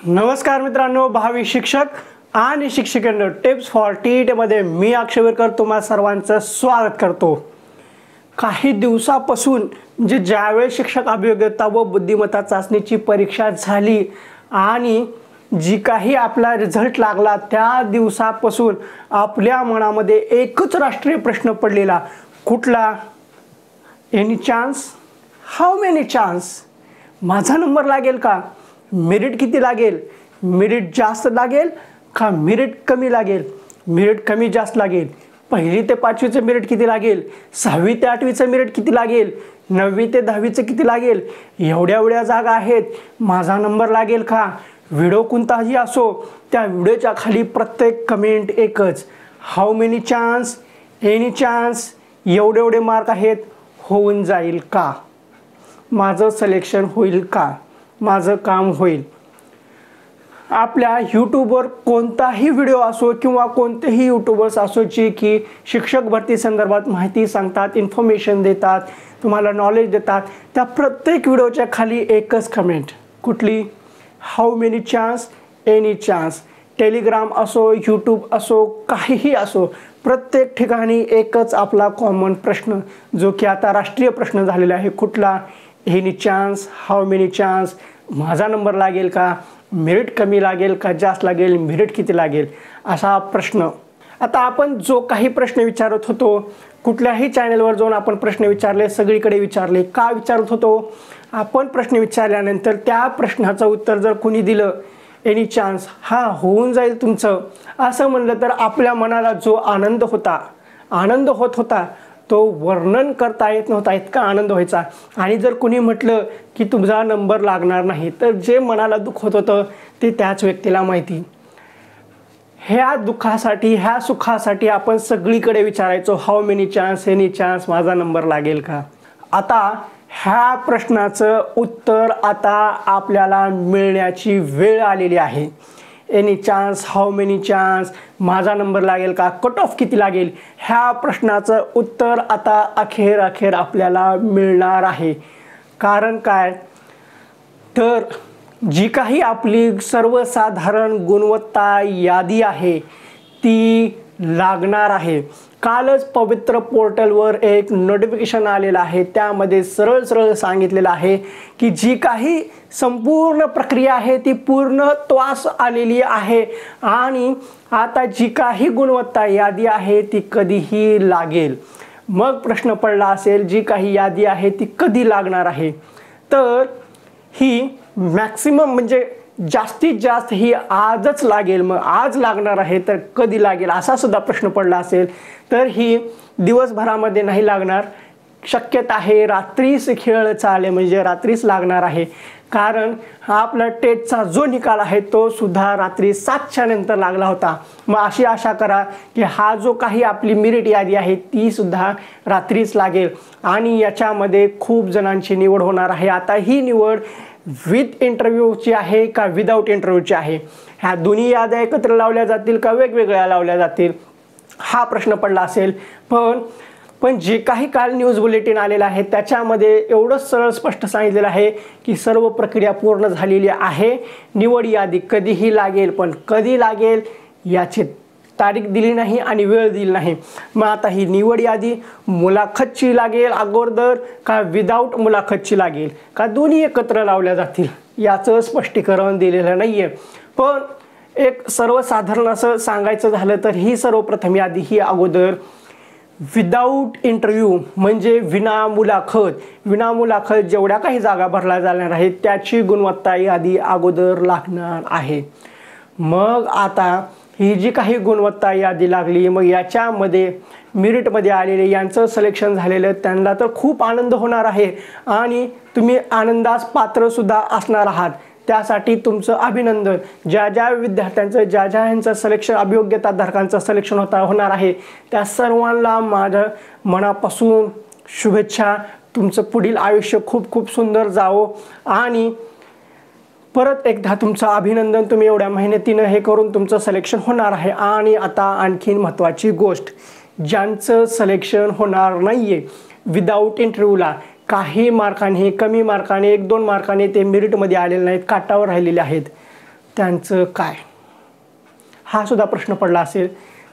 नमस्कार मित्रांनो, भावी शिक्षक आणि शिक्षिकांनो, टिप्स फॉर टीईटी मध्ये मी अक्षय विरकर तुम्हा सर्वांचं स्वागत करतो। काही दिवसापासून म्हणजे ज्यावेळेस शिक्षक अभियोग्यता व बुद्धिमत्ता चाचणीची परीक्षा झाली आणि जी काही आपला रिझल्ट लागला त्या दिवसापासून आपल्या मनामध्ये एकच राष्ट्रीय प्रश्न पडलेला, कुठला? Any chance? How many chance? माझा नंबर लागेल का? मेरिट किती लागेल? मेरिट जास्त लागेल का मेरिट कमी लागेल? मेरिट कमी जास्त लागेल। पहिली ते पाचवीचं मेरिट किती लागेल? 6वी ते 8वीचं मेरिट किती लागेल? 9वी ते 10वीचं किती लागेल? एवढ्या जागा आहेत, माझा नंबर लागेल का? व्हिडिओ कोणताही असो, त्या व्हिडिओच्या खाली प्रत्येक कमेंट एकच, how many chance? Any chance? एवढे मार्क आहेत, होऊन जाईल का? माझं सिलेक्शन होईल का? माझं काम होईल? आपल्या यूट्यूबवर कोणताही व्हिडिओ असो किंवा कोणतेही यूट्यूबर्स असो जे की शिक्षक भरती संदर्भात माहिती सांगतात, इन्फॉर्मेशन देतात, तुम्हाला नॉलेज देतात, त्या प्रत्येक व्हिडिओच्या खाली एकच कमेंट, कुठली? How many chance? Any chance? Telegram असो, यूट्यूब असो, काहीही असो, प्रत्येक ठिकाणी एकच आपला कॉमन प्रश्न जो की आता राष्ट्रीय प्रश्न झालेला आहे, कुठला? Any chance? How many chance? माझा नंबर लागेल का? मेरिट कमी लागेल का जास्त लागेल? मेरिट किती लागेल? असा प्रश्न। आता आपण जो काही प्रश्न विचारत होतो, कुठल्याही चॅनलवर जाऊन आपण प्रश्न विचारले, सगळीकडे विचारले, का विचारत होतो? आपण प्रश्न विचारल्यानंतर त्या प्रश्नाचं उत्तर जर कोणी दिलं एनी चान्स, हा होऊन जाईल तुमचं, असं म्हणलं तर आपल्या मनाला जो आनंद होत होता तो वर्णन करता येत नव्हता, इतका आनंद व्हायचा। आणि जर कोणी म्हटलं की तुझा नंबर लागणार नाही, तर जे मनाला दुःख होत होतं ते त्याच व्यक्तीला माहिती। ह्या दुःखासाठी, ह्या सुखासाठी आपण सगळीकडे विचारायचो, how many chance? Any chance? माझा नंबर लागेल का? आता ह्या प्रश्नाचं उत्तर आता आपल्याला मिळण्याची वेळ आलेली आहे। Any chance? How many chance? माझा नंबर लागेल का? कट ऑफ किती लागेल? ह्या प्रश्नाचं उत्तर आता अखेर आपल्याला मिळणार आहे। कारण काय तर जी काही आपली सर्वसाधारण गुणवत्ता यादी आहे ती लागणार आहे। कालच पवित्र पोर्टलवर एक नोटिफिकेशन आलेलं आहे, त्यामध्ये सरळ सांगितलेलं आहे की जी काही संपूर्ण प्रक्रिया आहे ती पूर्णत्वास आलेली आहे आणि आता जी काही गुणवत्ता यादी आहे ती कधीही लागेल। मग प्रश्न पडला असेल, जी काही यादी आहे ती कधी लागणार आहे? तर ही मॅक्सिमम म्हणजे जास्तीत जास्त ही आजच लागेल। मग आज लागणार आहे तर कधी लागेल असा सुद्धा प्रश्न पडला असेल तर ही दिवसभरामध्ये नाही लागणार, शक्यता आहे रात्रीच खेळ चालेल, म्हणजे रात्रीच लागणार आहे। कारण हा आपला टेटचा जो निकाल आहे तो सुद्धा रात्री 7च्या नंतर लागला होता। मग अशी आशा करा की हा जो काही आपली मेरिट यादी आहे ती सुद्धा रात्रीच लागेल आणि याच्यामध्ये खूप जणांची निवड होणार आहे। आता ही निवड विथ इंटरव्ह्यूची आहे का विदाऊट इंटरव्ह्यूची आहे? ह्या दोन्ही याद्या एकत्र लावल्या जातील का वेगवेगळ्या लावल्या जातील हा प्रश्न पडला असेल। पण जे काही काल न्यूज बुलेटिन आलेलं आहे त्याच्यामध्ये एवढंच सरळ स्पष्ट सांगितलेलं आहे की सर्व प्रक्रिया पूर्ण झालेली आहे। निवड यादी कधीही लागेल, पण कधी लागेल याची तारीख दिली नाही आणि वेळ दिली नाही। मग आता ही निवड यादी मुलाखतची लागेल अगोदर का विदाऊट मुलाखतची लागेल का दोन्ही एकत्र लावल्या जातील याचं स्पष्टीकरण दिलेलं नाहीये। पण एक सर्वसाधारण असं सांगायचं झालं तर ही सर्वप्रथम यादी ही अगोदर विदाऊट इंटरव्ह्यू म्हणजे विना मुलाखत जेवढ्या काही जागा भरल्या जाणार आहेत त्याची गुणवत्ता यादी अगोदर लागणार आहे। मग आता ही जी काही गुणवत्ता यादी लागली, मग याच्यामध्ये मेरिटमध्ये आलेले यांचं सिलेक्शन झालेलं त्यांना तर खूप आनंद होणार आहे आणि तुम्ही आनंदास पात्र सुद्धा असणार आहात। त्यासाठी तुमचं अभिनंदन। ज्या विद्यार्थ्यांचं ह्यांचं सिलेक्शन अभियोग्यता धारकांचं सिलेक्शन होणार आहे त्या सर्वांना माझ्या मनापासून शुभेच्छा। तुमचं पुढील आयुष्य खूप सुंदर जावो आणि परत एकदा तुमचं अभिनंदन। तुम्ही एवढ्या मेहनतीनं हे करून तुमचं सिलेक्शन होणार आहे। आणि आता आणखीन महत्त्वाची गोष्ट, ज्यांचं सिलेक्शन होणार नाहीये विदाऊट इंटरव्ह्यूला, काही मार्काने, कमी मार्काने, 1-2 मार्काने ते मेरिटमध्ये आलेले नाहीत, काटावर राहिलेले आहेत, त्यांचं काय, हा सुद्धा प्रश्न पडला असेल.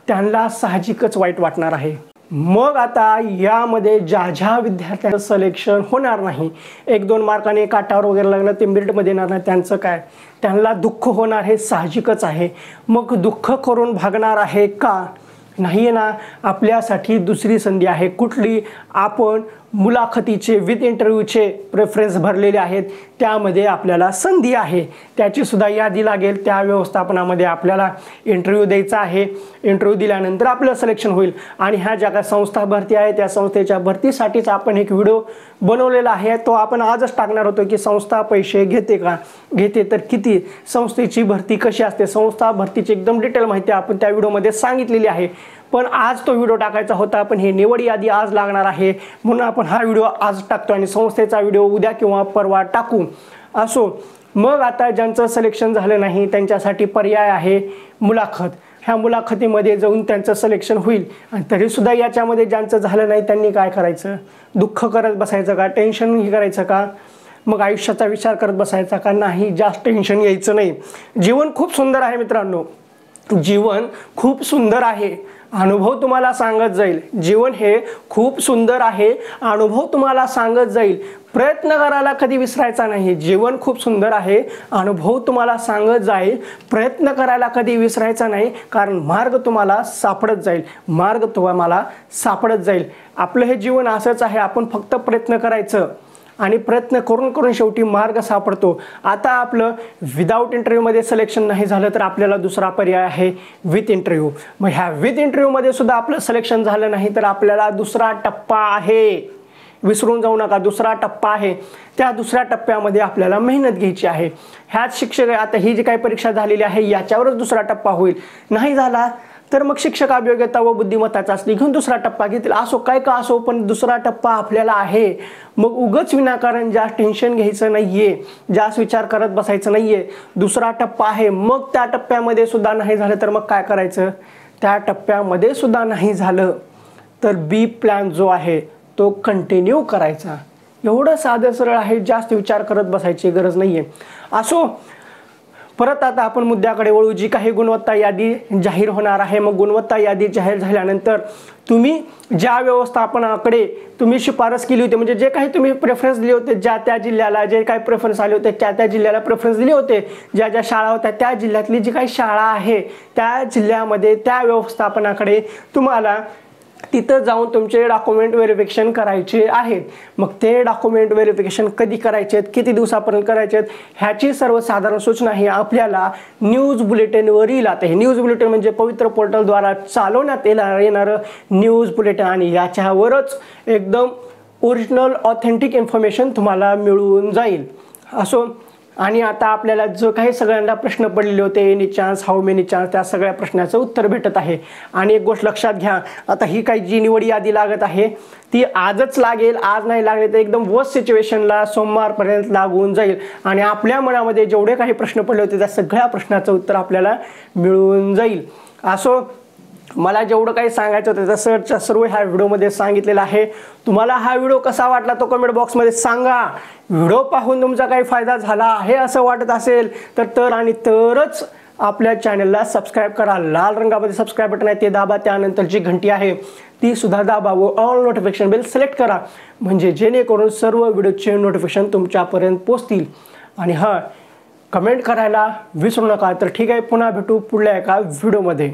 त्यांना साहजिकच वाईट वाटणार आहे. मग आता यामध्ये ज्या विद्यार्थ्यांचं सिलेक्शन होणार नाही, 1-2 मार्काने काटावर वगैरे लागलं, ते मेरिटमध्ये येणार नाही, त्यांचं काय, त्यांना दुःख होणार हे साहजिकच आहे. मग दुःख करून भागणार आहे का? नाही आहे ना. आपल्यासाठी दुसरी संधी आहे. कुठली? आपण मुलाखतीचे विथ इंटरव्ह्यूचे प्रेफरन्स भरलेले आहेत, त्यामध्ये आपल्याला संधी आहे. त्याची सुद्धा यादी लागेल. त्या व्यवस्थापनामध्ये आपल्याला इंटरव्ह्यू द्यायचा आहे. इंटरव्ह्यू दिल्यानंतर आपलं सिलेक्शन होईल. आणि ह्या ज्या काही संस्था भरती आहे त्या संस्थेच्या भरतीसाठीच आपण एक व्हिडिओ बनवलेला आहे. तो आपण आजच टाकणार होतो की संस्था पैसे घेते का, घेते तर किती, संस्थेची भरती कशी असते, संस्था भरतीची एकदम डिटेल माहिती आपण त्या व्हिडिओमध्ये सांगितलेली आहे. पण आज तो व्हिडिओ टाकायचा होता, पण हे निवड यादी आज लागणार आहे म्हणून आपण हा व्हिडिओ आज टाकतो आणि संस्थेचा व्हिडिओ उद्या किंवा परवा टाकू. असो, मग आता ज्यांचं सिलेक्शन झालं नाही त्यांच्यासाठी पर्याय आहे मुलाखत. ह्या मुलाखतीमध्ये जाऊन त्यांचं सिलेक्शन होईल. आणि तरीसुद्धा याच्यामध्ये ज्यांचं झालं नाही त्यांनी काय करायचं? दुःख करत बसायचं का, टेन्शन करायचं का, मग आयुष्याचा विचार करत बसायचा का? नाही, जास्त टेन्शन घ्यायचं नाही. जीवन खूप सुंदर आहे मित्रांनो, जीवन खूप सुंदर आहे. अनुभव तुम्हाला सांगत जाईल. जीवन हे खूप सुंदर आहे, अनुभव तुम्हाला सांगत जाईल. प्रयत्न करायला कधी विसरायचा नाही. जीवन खूप सुंदर आहे, अनुभव तुम्हाला सांगत जाईल. प्रयत्न करायला कधी विसरायचा नाही, कारण मार्ग तुम्हाला सापडत जाईल. मार्ग तुम्हाला सापडत जाईल. आपलं हे जीवन असंच आहे. आपण फक्त प्रयत्न करायचं आणि प्रयत्न करून करून शेवटी मार्ग सापडतो. आता आपलं विदाऊट इंटरव्ह्यूमध्ये सिलेक्शन नाही झालं तर आपल्याला दुसरा पर्याय आहे विथ इंटरव्ह्यू. मग ह्या विथ इंटरव्ह्यूमध्ये सुद्धा आपलं सिलेक्शन झालं नाही तर आपल्याला दुसरा टप्पा आहे. विसरून जाऊ नका, दुसरा टप्पा आहे. त्या दुसऱ्या टप्प्यामध्ये आपल्याला मेहनत घ्यायची आहे. ह्याच शिक्षक, आता ही जी काही परीक्षा झालेली आहे याच्यावरच दुसरा टप्पा होईल. नाही झाला तर मग शिक्षक अभियोग्यता व बुद्धिमत्ता चाचणी घेऊन दुसरा टप्पा घेतील. असो काय का असो, पण दुसरा टप्पा आपल्याला आहे. मग उगाच विनाकारण जास्त टेन्शन घ्यायचं नाहीये, जास्त विचार करत बसायचं नाहीये. दुसरा टप्पा आहे. मग त्या टप्प्यामध्ये सुद्धा नाही झालं तर मग काय करायचं? त्या टप्प्यामध्ये सुद्धा नाही झालं तर बी प्लॅन जो आहे तो कंटिन्यू करायचा. एवढं साधं सरळ आहे, जास्त विचार करत बसायची गरज नाहीये. असो, परत आता आपण मुद्द्याकडे वळू. जी काही गुणवत्ता यादी जाहीर होणार आहे, मग गुणवत्ता यादी जाहीर झाल्यानंतर तुम्ही ज्या व्यवस्थापनाकडे तुम्ही शिफारस केली होती, म्हणजे जे काही तुम्ही प्रेफरन्स दिले होते, ज्या त्या जिल्ह्याला जे काही प्रेफरन्स आले होते त्या जिल्ह्याला प्रेफरन्स दिले होते, ज्या ज्या शाळा होत्या त्या जिल्ह्यातली जी काही शाळा आहे त्या जिल्ह्यामध्ये त्या व्यवस्थापनाकडे तुम्हाला तिथं जाऊन तुमचे डॉक्युमेंट व्हेरिफिकेशन करायचे आहेत. मग ते डॉक्युमेंट व्हेरिफिकेशन कधी करायचे आहेत, किती दिवसापर्यंत करायचे आहेत, ह्याची सर्वसाधारण सूचना ही आपल्याला न्यूज बुलेटिनवर येईल. आता हे न्यूज बुलेटिन म्हणजे पवित्र पोर्टलद्वारा चालवण्यात येणारं न्यूज बुलेटिन आणि याच्यावरच एकदम ओरिजिनल ऑथेंटिक इन्फॉर्मेशन तुम्हाला मिळून जाईल. असो, आणि आता आपल्याला जो काही सगळ्यांना प्रश्न पडलेले होते, any chance, how many chance, त्या सगळ्या प्रश्नाचं उत्तर भेटत आहे. आणि एक गोष्ट लक्षात घ्या, आता ही काही जी निवड यादी लागत आहे ती आजच लागेल. आज नाही लागले तर एकदम वर्स्ट सिच्युएशनला सोमवारपर्यंत लागून जाईल. आणि आपल्या मनामध्ये जेवढे काही प्रश्न पडले होते त्या सगळ्या प्रश्नाचं उत्तर आपल्याला मिळून जाईल. असो, मला जेवढं काही सांगायचं होतं तसं सर्व ह्या व्हिडिओमध्ये सांगितलेलं आहे. तुम्हाला हा व्हिडिओ कसा वाटला तो कमेंट बॉक्समध्ये सांगा. व्हिडिओ पाहून तुमचा काही फायदा झाला आहे असं वाटत असेल तर आणि तरच आपल्या चॅनलला सबस्क्राईब करा. लाल रंगामध्ये सबस्क्राईब बटन आहे ते दाबा. त्यानंतर जी घंटी आहे ती सुद्धा दाबा व ऑल नोटिफिकेशन बेल सिलेक्ट करा, म्हणजे जेणेकरून सर्व व्हिडिओचे नोटिफिकेशन तुमच्यापर्यंत पोहोचतील. आणि कमेंट करायला विसरू नका. तर ठीक आहे, पुन्हा भेटू पुढल्या एका व्हिडिओमध्ये.